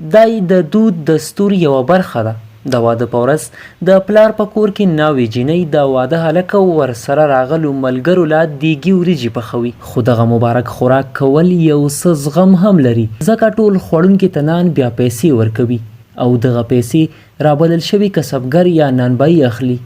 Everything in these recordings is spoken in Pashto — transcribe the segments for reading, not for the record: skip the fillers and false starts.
دای د دود دستور یوه برخه ده. د واده په ورځ د پلار په کور کې ناوې جینۍ د واده هلک او ورسره راغلو ملګرو له دیګي وریجې پخوي. خو دغه مبارک خوراک کول یو څه زغم هم لري، ځکه ټول خوړونکي ته نان بیا پیسې ورکوي او دغه پیسې رابلل شوي کسبګر یا نانبایي اخلي.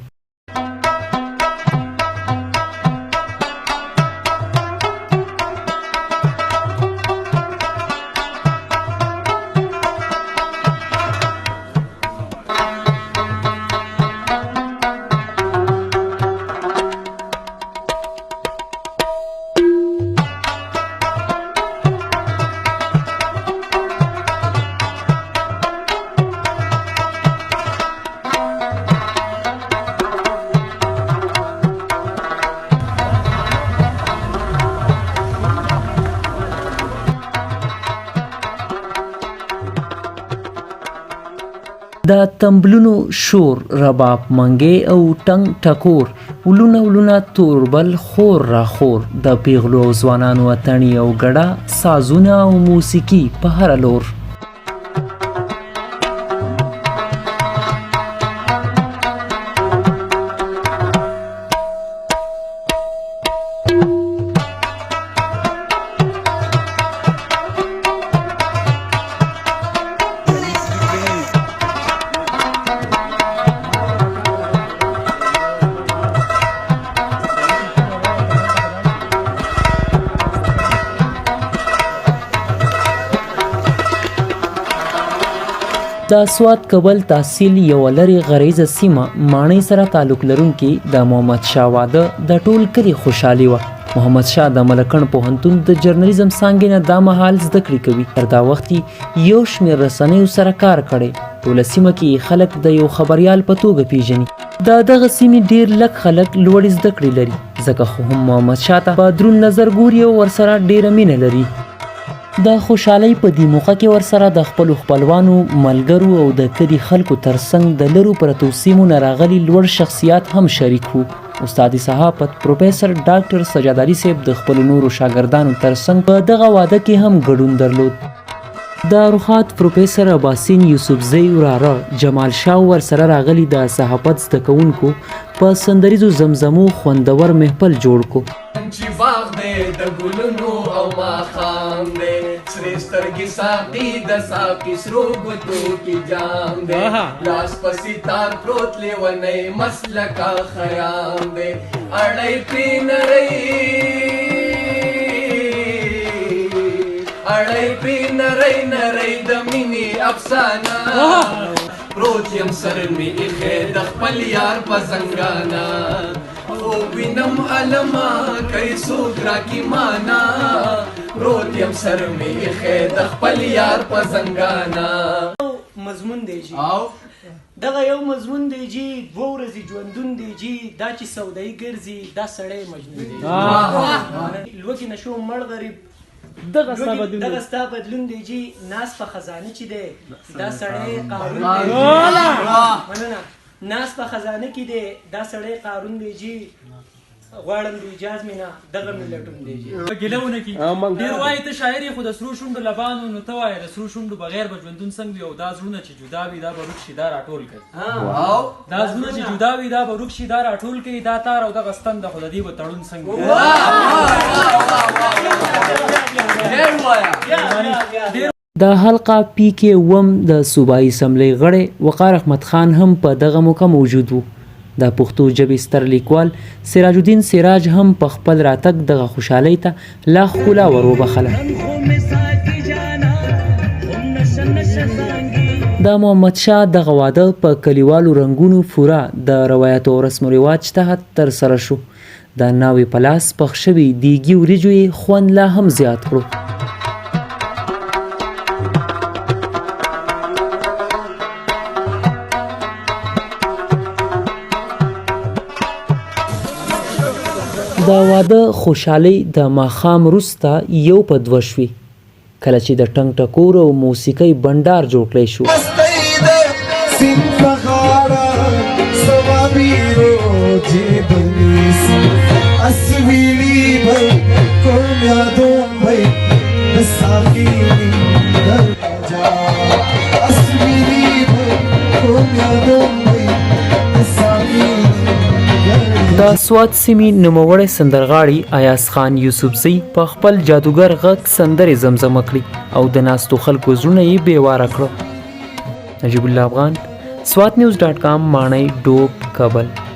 د تنبلونو شور، رباب، منګی او ټنګ ټکور، ولونه توربل خور را خور، د پیغلو او ځوانانو اتڼي او ګډه، سازونه او موسیقي په هره لور. د سوات کابل تحصیل یوه لرې غریزه سیمه ماڼۍ سره تعلق لرونکي د محمد شاه واده د ټول کلي خوشحالي وه. محمد شاه د ملکن پوهنتون د جرنالیزم څانګې نه دا مهال زده کړې کوي. تر دا وخت یو شمېر رسنیو سره کار کړی. ټوله سیمه کې خلک د یو خبریال په توګه پیژني. د دغه سیمې ډېر لږ خلک لوړې زده کړې لري، ځکه خو هم محمد شاه ته په دروند نظر ګوري او ورسره ډېره مینه لري. د خوشحالۍ په دې موقع کې ورسره د خپلو خپلوانو، ملګرو او د کلي خلکو ترڅنګ د لرو پرتو سیمو نه راغلي لوړ شخصیات هم شریک وو. استاد صحافت پروفیسر ډاکټر سجاد علي صاحب د خپلو نورو شاګردانو ترڅنګ په دغه واده کې هم ګډون درلود. د رخات پروفیسر اباسین یوسفزی وراره جمال شاه ورسره راغلي د صحافت زده کوونکو په سندریزو زمزمو خوندور محفل جوړ کو. چې باغ دی د ګلونو او ماښام دی، سرې سترګې ساقي د ساقي سرو ګوتو کې جام دی، لاس په ستار پروت لیونی مسلکه خیام دی، اړی پرې نری د مینې افسانه، پروت یم سر مې ایښی د خپل یار په زنګانه، خوب وینم علما کوي څوک راکي مانا، پروت یم سر مې ایښی د خپل یار په زنګانه. مضمون دی جی دغه یو مضمون دی جی، 2 ورځې ژوندون دی جی، دا چې سودایي ګرځي دا سړی مجنون دی. لوږې نه شو مړ غریب دغه ستا بدلون دی جی، ناس په خزانه چې دی دا سړی قارون دی. مننه. ناس په خزانه کې دی دا سړی قارون دی جی، غواړم د اجاز مې نه دغه مې لټون دی جی. ګیله ونه کړي، ډېر وایي ته شاعر یې، خو د سرو شونډو لبانو نو ته وایې د سرو شونډو بغیر به ژوندون څنګه وي، او دا زړونه چې جدا وي دا به روک شي دا راټول کوي، دا زړونه چې جدا وي دا به روک شي دا راټول کوي، دا تار او دغه ستن د خو د دې به تړون څنګه وي. د حلقه پی کې وم د صوبایي اسمبلۍ غړی وقار احمد خان هم په دغه موقع موجود و. د پښتو ژبې ستر لیکوال سراج الدین سراج هم په خپل راتګ دغه خوشحالۍ ته لا ښکلا ور وبخله. د محمد شاه دغه واده په کلیوالو رنګونو پوره د روایت او رسم و رواج تحت ترسره شو. د ناوې په لاس پخ شوي دیګي وریجو یې خوند لا هم زیات کړو. د واده خوشحالۍ د ماښام وروسته یو په دوه شوې، کله چې د ټنګ ټکور او موسیقۍ بنډار جوړ کړی شو. د سوات سیمې نوموړی سندرغاړي ایاز خان یوسفزۍ په خپل جادوګر غږ سندرې زمزمه کړي او د ناستو خلکو زړونه یې بېواره کړه. نجیب الله افغان، SWAT news.com، ماڼۍ ډوب، کابل.